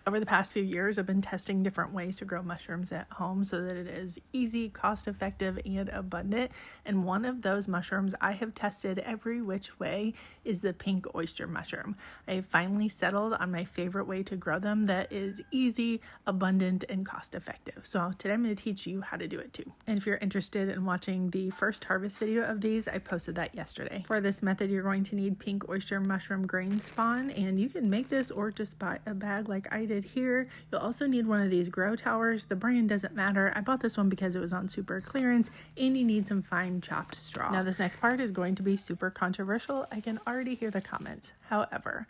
Over the past few years, I've been testing different ways to grow mushrooms at home so that it is easy, cost-effective, and abundant. And one of those mushrooms I have tested every which way is the pink oyster mushroom. I have finally settled on my favorite way to grow them that is easy, abundant, and cost-effective. So today I'm going to teach you how to do it too. And if you're interested in watching the first harvest video of these, I posted that yesterday. For this method, you're going to need pink oyster mushroom grain spawn, and you can make this or just buy a bag like I did here. You'll also need one of these grow towers. The brand doesn't matter. I bought this one because it was on super clearance, and you need some fine chopped straw. Now this next part is going to be super controversial. I can already hear the comments. However,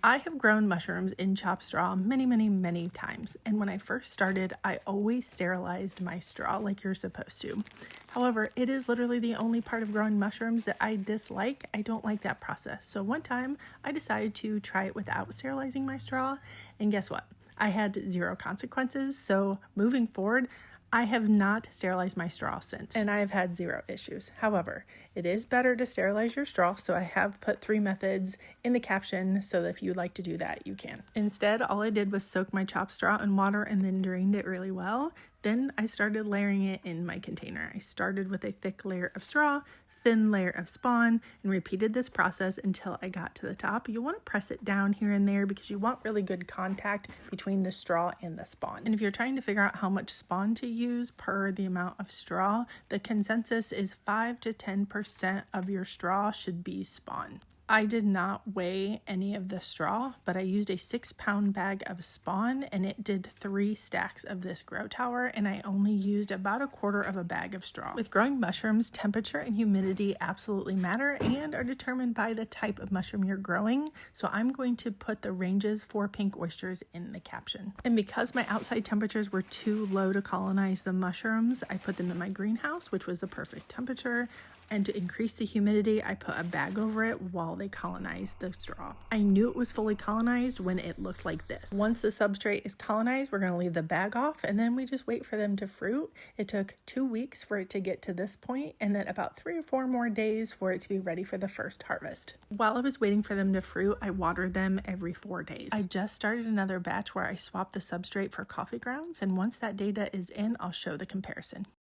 I have grown mushrooms in chopped straw many times, and when I first started, I always sterilized my straw like you're supposed to. However, it is literally the only part of growing mushrooms that I dislike. I don't like that process. So one time I decided to try it without sterilizing my straw, and guess what? I had zero consequences. So moving forward, I have not sterilized my straw since, and I have had zero issues. However, it is better to sterilize your straw, so I have put 3 methods in the caption so that if you'd like to do that, you can. Instead, all I did was soak my chopped straw in water and then drained it really well. Then I started layering it in my container. I started with a thick layer of straw, thin layer of spawn, and repeated this process until I got to the top. You want to press it down here and there because you want really good contact between the straw and the spawn. And if you're trying to figure out how much spawn to use per the amount of straw, the consensus is 5 to 10% of your straw should be spawn. I did not weigh any of the straw, but I used a 6-pound bag of spawn, and it did 3 stacks of this grow tower, and I only used about 1/4 of a bag of straw. With growing mushrooms, temperature and humidity absolutely matter and are determined by the type of mushroom you're growing, so I'm going to put the ranges for pink oysters in the caption. And because my outside temperatures were too low to colonize the mushrooms, I put them in my greenhouse, which was the perfect temperature. And to increase the humidity, I put a bag over it while they colonized the straw. I knew it was fully colonized when it looked like this. Once the substrate is colonized, we're going to leave the bag off, and then we just wait for them to fruit. It took 2 weeks for it to get to this point, and then about 3 or 4 more days for it to be ready for the first harvest. While I was waiting for them to fruit, I watered them every 4 days. I just started another batch where I swapped the substrate for coffee grounds, and once that data is in, I'll show the comparison.